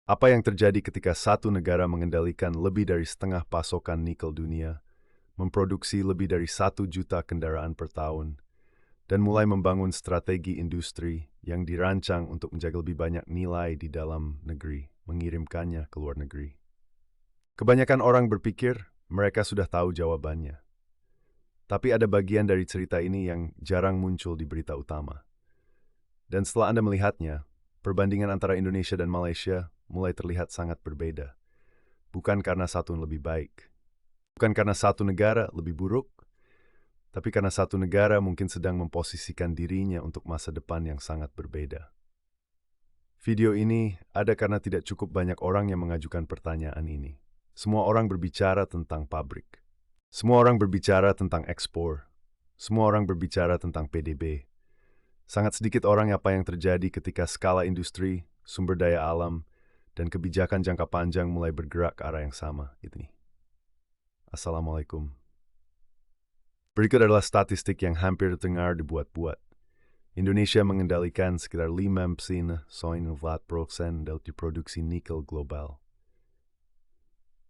Apa yang terjadi ketika satu negara mengendalikan lebih dari setengah pasokan nikel dunia, memproduksi lebih dari 1 juta kendaraan per tahun, dan mulai membangun strategi industri yang dirancang untuk menjaga lebih banyak nilai di dalam negeri, mengirimkannya ke luar negeri? Kebanyakan orang berpikir mereka sudah tahu jawabannya. Tapi ada bagian dari cerita ini yang jarang muncul di berita utama. Dan setelah Anda melihatnya, perbandingan antara Indonesia dan Malaysia mulai terlihat sangat berbeda. Bukan karena satu lebih baik, bukan karena satu negara lebih buruk, tapi karena satu negara mungkin sedang memposisikan dirinya untuk masa depan yang sangat berbeda. Video ini ada karena tidak cukup banyak orang yang mengajukan pertanyaan ini. Semua orang berbicara tentang pabrik. Semua orang berbicara tentang ekspor. Semua orang berbicara tentang PDB. Sangat sedikit orang apa yang terjadi ketika skala industri, sumber daya alam, dan kebijakan jangka panjang mulai bergerak ke arah yang sama. Ini. Assalamualaikum. Berikut adalah statistik yang hampir terdengar dibuat-buat. Indonesia mengendalikan sekitar 5% dari produksi nikel global.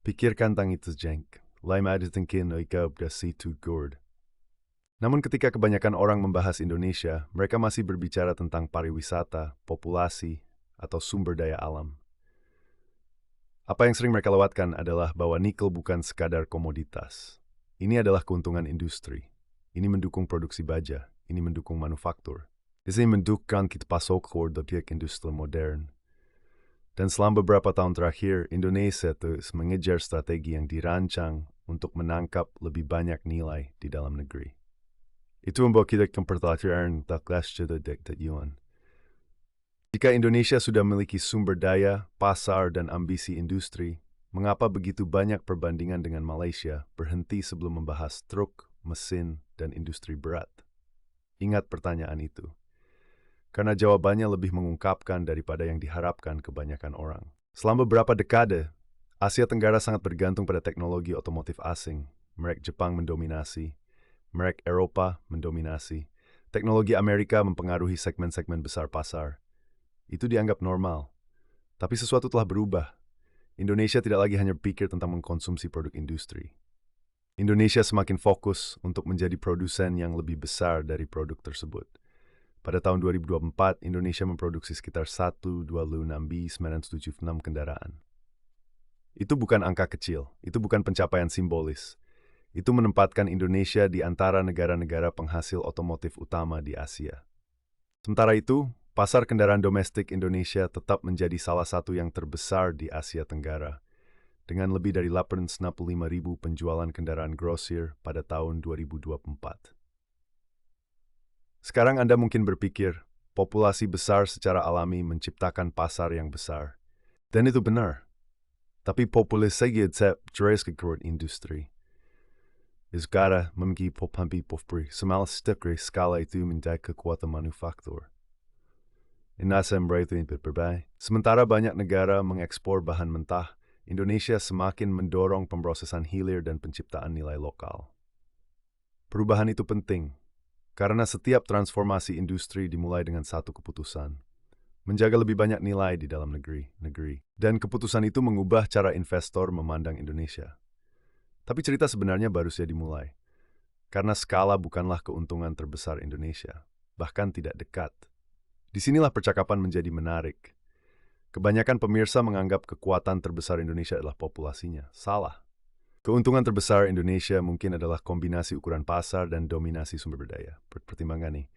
Pikirkan tentang itu, Jenk. Lima ada tengkin oikab da situ gord. Namun ketika kebanyakan orang membahas Indonesia, mereka masih berbicara tentang pariwisata, populasi, atau sumber daya alam. Apa yang sering mereka lewatkan adalah bahwa nikel bukan sekadar komoditas. Ini adalah keuntungan industri. Ini mendukung produksi baja. Ini mendukung manufaktur. Ini mendukung kita pasok ke obyek industri modern. Dan selama beberapa tahun terakhir, Indonesia terus mengejar strategi yang dirancang untuk menangkap lebih banyak nilai di dalam negeri. Itu membawa kita ke pertanyaan yuan. Jika Indonesia sudah memiliki sumber daya, pasar, dan ambisi industri, mengapa begitu banyak perbandingan dengan Malaysia berhenti sebelum membahas truk, mesin, dan industri berat? Ingat pertanyaan itu. Karena jawabannya lebih mengungkapkan daripada yang diharapkan kebanyakan orang. Selama beberapa dekade, Asia Tenggara sangat bergantung pada teknologi otomotif asing. Merek Jepang mendominasi, merek Eropa mendominasi, teknologi Amerika mempengaruhi segmen-segmen besar pasar. Itu dianggap normal. Tapi sesuatu telah berubah. Indonesia tidak lagi hanya berpikir tentang mengkonsumsi produk industri. Indonesia semakin fokus untuk menjadi produsen yang lebih besar dari produk tersebut. Pada tahun 2024, Indonesia memproduksi sekitar 126.976 kendaraan. Itu bukan angka kecil, itu bukan pencapaian simbolis. Itu menempatkan Indonesia di antara negara-negara penghasil otomotif utama di Asia. Sementara itu, pasar kendaraan domestik Indonesia tetap menjadi salah satu yang terbesar di Asia Tenggara, dengan lebih dari 865.000 penjualan kendaraan grosir pada tahun 2024. Sekarang Anda mungkin berpikir, populasi besar secara alami menciptakan pasar yang besar. Dan itu benar. Tapi populasi saja jelas ke industri. Izgara memiliki popampi pofri semalas stekri skala itu menjadi kekuatan manufaktur. Inasem berarti berbeda. Sementara banyak negara mengekspor bahan mentah, Indonesia semakin mendorong pemrosesan hilir dan penciptaan nilai lokal. Perubahan itu penting, karena setiap transformasi industri dimulai dengan satu keputusan. Menjaga lebih banyak nilai di dalam negeri. Dan keputusan itu mengubah cara investor memandang Indonesia. Tapi cerita sebenarnya baru saja dimulai. Karena skala bukanlah keuntungan terbesar Indonesia. Bahkan tidak dekat. Disinilah percakapan menjadi menarik. Kebanyakan pemirsa menganggap kekuatan terbesar Indonesia adalah populasinya. Salah. Keuntungan terbesar Indonesia mungkin adalah kombinasi ukuran pasar dan dominasi sumber daya. Pertimbangan nih.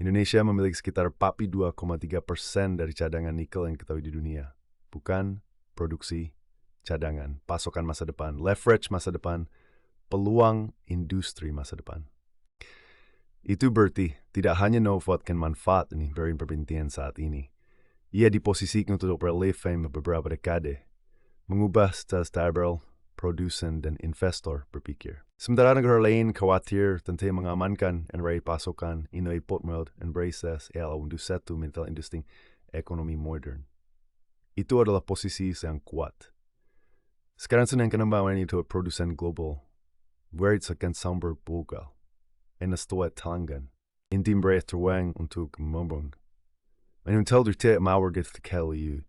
Indonesia memiliki sekitar 42,3% dari cadangan nikel yang diketahui di dunia. Bukan produksi, cadangan, pasokan masa depan, leverage masa depan, peluang industri masa depan. Itu berarti tidak hanya memanfaatkan manfaat ini dari perbincangan saat ini. Ia diposisikan untuk relevan beberapa dekade, mengubah style produsen dan investor berpikir. Sementara negara lain khawatir tentang mengamankan NRA pasokan, Inoi Potmeld, and Braces, untuk satu mental industri ekonomi modern. Itu adalah posisi yang kuat. Sekarang sedang kembang itu produsen global. Berit akan sambar bugal. Enastuat tangan. Intim berit terwang untuk membang. Menuntel dute mawar get keliu.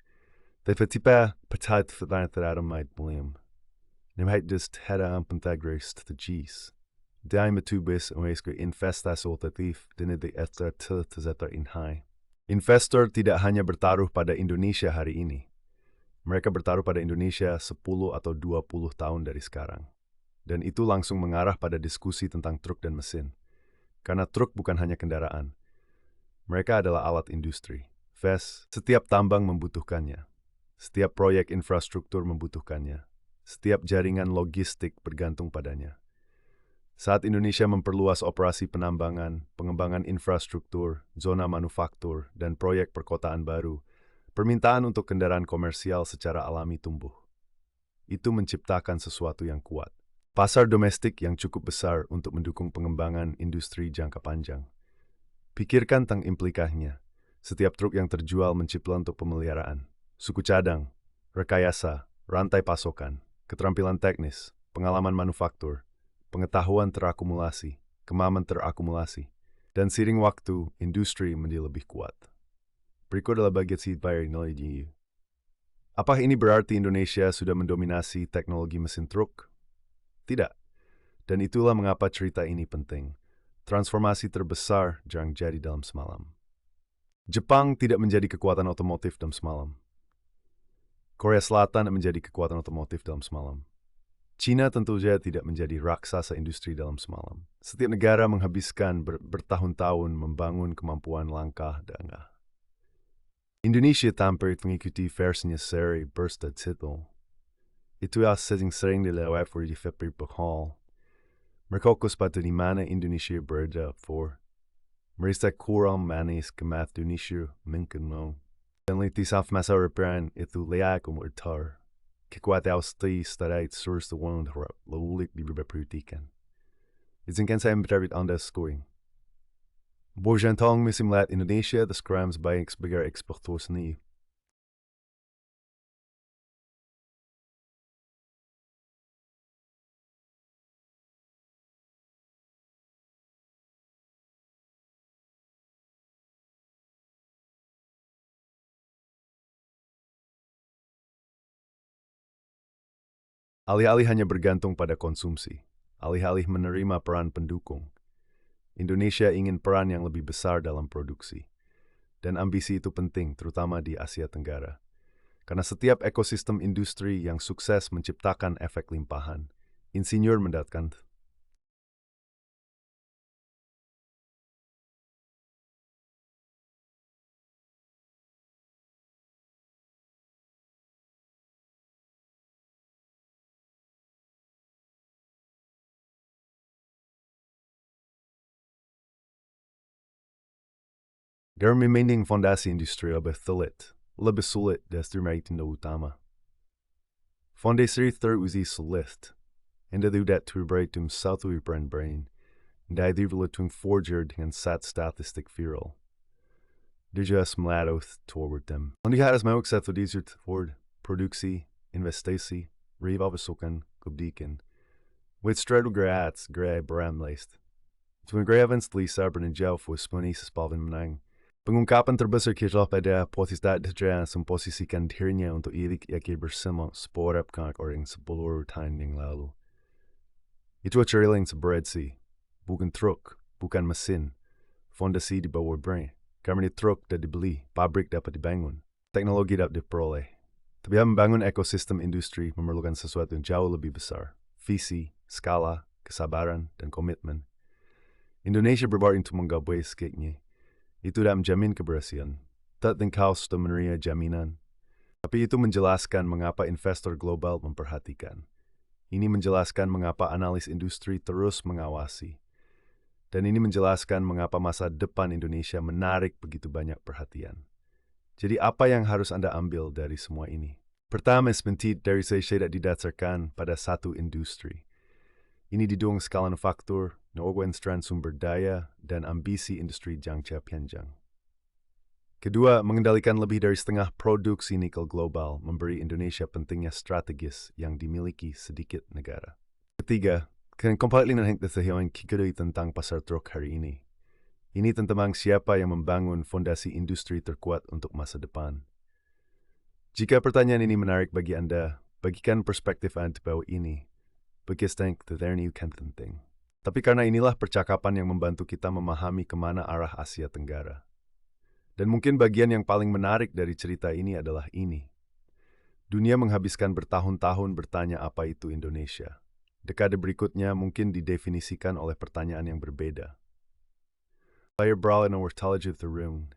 Tiba-tiba partijt veranderd met William. Nemheid just hera aan Pythagoras strategies. Dai matubis en wees investas alternatief dinner de ether te zetter in high. Investor tidak hanya bertaruh pada Indonesia hari ini. Mereka bertaruh pada Indonesia 10 atau 20 tahun dari sekarang. Dan itu langsung mengarah pada diskusi tentang truk dan mesin. Karena truk bukan hanya kendaraan. Mereka adalah alat industri. Setiap tambang membutuhkannya. Setiap proyek infrastruktur membutuhkannya. Setiap jaringan logistik bergantung padanya. Saat Indonesia memperluas operasi penambangan, pengembangan infrastruktur, zona manufaktur, dan proyek perkotaan baru, permintaan untuk kendaraan komersial secara alami tumbuh. Itu menciptakan sesuatu yang kuat. Pasar domestik yang cukup besar untuk mendukung pengembangan industri jangka panjang. Pikirkan tentang implikasinya. Setiap truk yang terjual mencipta untuk pemeliharaan, suku cadang, rekayasa, rantai pasokan, keterampilan teknis, pengalaman manufaktur, pengetahuan terakumulasi, kemampuan terakumulasi, dan seiring waktu, industri menjadi lebih kuat. Berikut adalah bagian bayar teknologi. Apakah ini berarti Indonesia sudah mendominasi teknologi mesin truk? Tidak. Dan itulah mengapa cerita ini penting. Transformasi terbesar jarang jadi dalam semalam. Jepang tidak menjadi kekuatan otomotif dalam semalam. Korea Selatan menjadi kekuatan otomotif dalam semalam. Cina tentu saja tidak menjadi raksasa industri dalam semalam. Setiap negara menghabiskan bertahun-tahun membangun kemampuan langkah dan Indonesia tampil mengikuti versinya seri bersta titel. Itu yang sering dilewat di Februari Bahal. Merkokus pada di mana Indonesia berada for. Mereka kurang manis kemat Indonesia mengkenal. Dan litisaf masa reperan itu layak umurtar. Kekuatan austi starait sur sewan harap laulik diberperutikan. Izinkan saya mendapat Anda scoring. Borjantong misimlat Indonesia the skrams baik sebagai eksportor seni. Alih-alih hanya bergantung pada konsumsi, alih-alih menerima peran pendukung, Indonesia ingin peran yang lebih besar dalam produksi. Dan ambisi itu penting, terutama di Asia Tenggara. Karena setiap ekosistem industri yang sukses menciptakan efek limpahan, insinyur mendatangkan. Garmimending fondasi industri lebih sulit dari tinda utama. Fondasi teruji sulit, enda tidak terberaitum satu brain, dan diverletung forger dengan statistik viral. Dijas meladoth toward them. Und die harus mau satu disert for produksi, investasi, revalversokan, kubdiken. With straddle grats, grey bramleist. Toen grevens li sabern en gel voor spunis spalven menang. Pengungkapan terbesar kita pada posisi terjadi memposisikan dirinya untuk ilik yang bersama sporap kanak orang 10 tahun yang lalu. Itu cerita seberedsi, bukan truk, bukan mesin, fondasi di bawah brain. Karena truk dapat dibeli, pabrik dapat dibangun, teknologi dapat diperoleh. Tapi membangun ekosistem industri memerlukan sesuatu yang jauh lebih besar, visi, skala, kesabaran, dan komitmen. Indonesia berbaring untuk menggapai skeknya. Itu tidak menjamin keberhasilan. Tak engkau sudah menerima jaminan. Tapi itu menjelaskan mengapa investor global memperhatikan. Ini menjelaskan mengapa analis industri terus mengawasi. Dan ini menjelaskan mengapa masa depan Indonesia menarik begitu banyak perhatian. Jadi apa yang harus Anda ambil dari semua ini? Pertama, sementit dari saya tidak didasarkan pada satu industri. Ini didukung skala faktor, pengorganisasian sumber daya, dan ambisi industri jangka panjang. Kedua, mengendalikan lebih dari setengah produksi nikel global memberi Indonesia pentingnya strategis yang dimiliki sedikit negara. Ketiga, completely nahing kikuri tentang pasar truk hari ini. Ini tentang siapa yang membangun fondasi industri terkuat untuk masa depan. Jika pertanyaan ini menarik bagi Anda, bagikan perspektif Anda bawah ini. Begistank ternyata kan penting. Tapi karena inilah percakapan yang membantu kita memahami kemana arah Asia Tenggara. Dan mungkin bagian yang paling menarik dari cerita ini adalah ini. Dunia menghabiskan bertahun-tahun bertanya apa itu Indonesia. Dekade berikutnya mungkin didefinisikan oleh pertanyaan yang berbeda. Player brawl in our of the room.